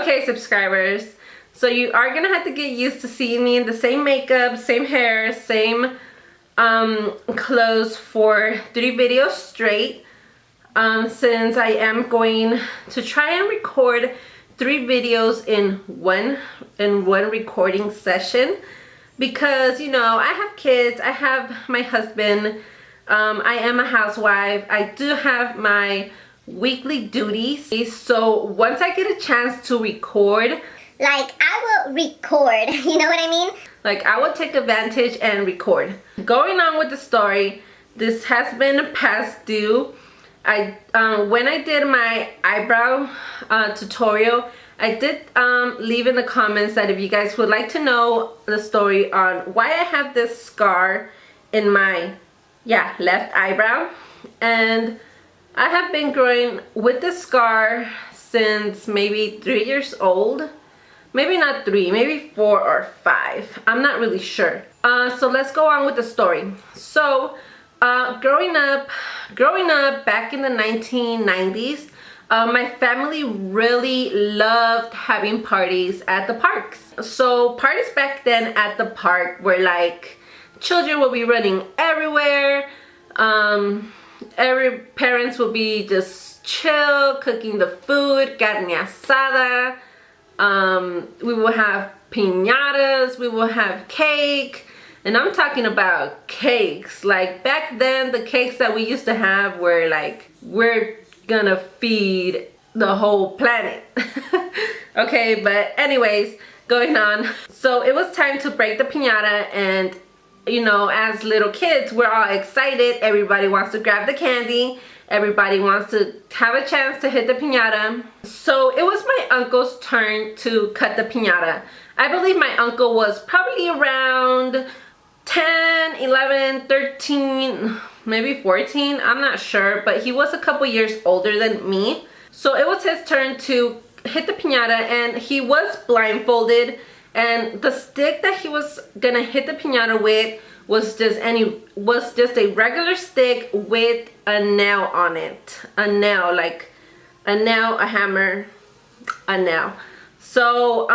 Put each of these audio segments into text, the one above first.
Okay, subscribers, so you are gonna have to get used to seeing me in the same makeup, same hair, same clothes for 3 videos straight, since I am going to try and record 3 videos in one recording session, because you know, I have kids, I have my husband, I am a housewife, I do have my weekly duties. So once I get a chance to record, like I will record, you know what I mean? Like I will take advantage and record. Going on with the story, this has been past due. When I did my eyebrow tutorial, I did leave in the comments that if you guys would like to know the story on why I have this scar in my left eyebrow. And I have been growing with this scar since maybe 3 years old. Maybe not 3, maybe 4 or 5. I'm not really sure. So let's go on with the story. So growing up back in the 1990s, my family really loved having parties at the parks. So parties back then at the park were like, children will be running everywhere. Every parents will be just chill, cooking the food, carne asada. We will have piñatas, we will have cake, and I'm talking about cakes. Like back then, the cakes that we used to have were like, we're gonna feed the whole planet. Okay, but anyways, going on. So it was time to break the piñata, and you know, as little kids, we're all excited. Everybody wants to grab the candy. Everybody wants to have a chance to hit the piñata. So it was my uncle's turn to cut the piñata. I believe my uncle was probably around 10, 11, 13, maybe 14. I'm not sure, but he was a couple years older than me. So it was his turn to hit the piñata, and he was blindfolded. And the stick that he was gonna hit the piñata with was just a regular stick with a nail on it. A nail, like a nail, a hammer, a nail. So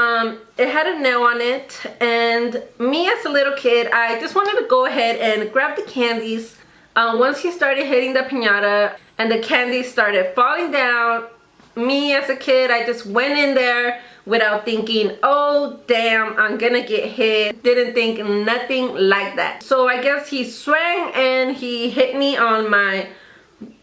it had a nail on it, and me as a little kid, I just wanted to go ahead and grab the candies. Once he started hitting the piñata and the candies started falling down, me as a kid, I just went in there without thinking, oh damn, I'm gonna get hit. Didn't think nothing like that. So I guess he swung and he hit me on my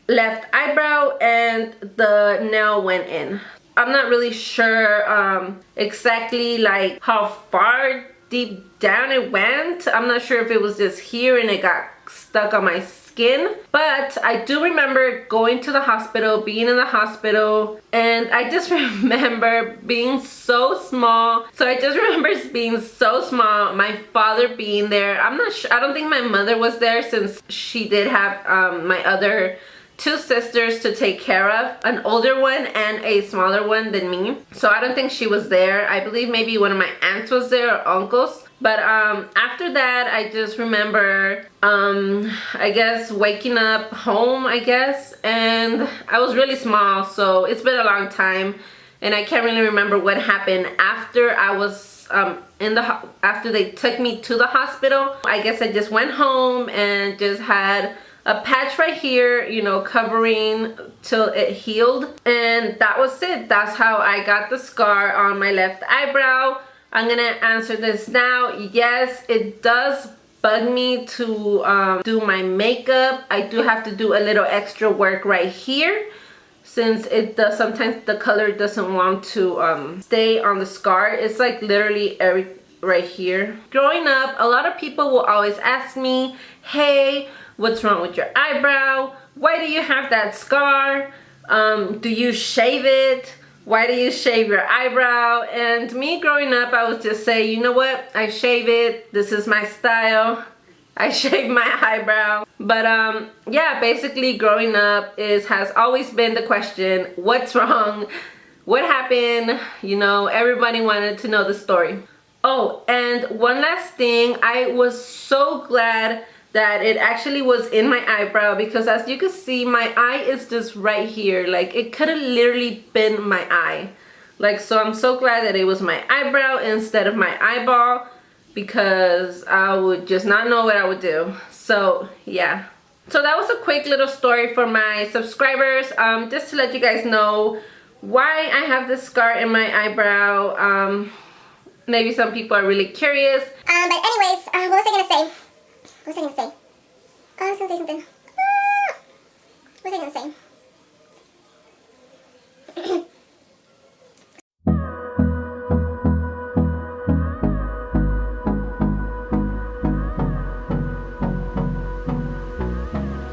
left eyebrow, and the nail went in. I'm not really sure exactly like how far deep down it went. I'm not sure if it was just here and it got stuck on my skin, but I do remember going to the hospital, being in the hospital, and I just remember being so small. So I just remember being so small, my father being there. I'm not sure, I don't think my mother was there, since she did have my other 2 sisters to take care of, an older one and a smaller one than me. So I don't think she was there. I believe maybe one of my aunts was there, or uncles. But after that, I just remember, I guess, waking up home, I guess. And I was really small, so it's been a long time. And I can't really remember what happened after I was after they took me to the hospital. I guess I just went home and just had a patch right here, you know, covering till it healed. And that was it. That's how I got the scar on my left eyebrow. I'm gonna answer this now. Yes, it does bug me to do my makeup. I do have to do a little extra work right here, since it does, sometimes the color doesn't want to stay on the scar. It's like literally right here. Growing up, a lot of people will always ask me, hey, what's wrong with your eyebrow? Why do you have that scar? Do you shave it? Why do you shave your eyebrow? And me growing up, I would just say, you know what? I shave it. This is my style. I shave my eyebrow. But yeah, basically growing up has always been the question, what's wrong? What happened? You know, everybody wanted to know the story. Oh, and one last thing, I was so glad that it actually was in my eyebrow, because as you can see, my eye is just right here. Like, it could have literally been my eye. Like, so I'm so glad that it was my eyebrow instead of my eyeball, because I would just not know what I would do. So yeah. So that was a quick little story for my subscribers, just to let you guys know why I have this scar in my eyebrow. Maybe some people are really curious. But anyways, what was I gonna say? What was I gonna say? I was gonna say something. What was I gonna say?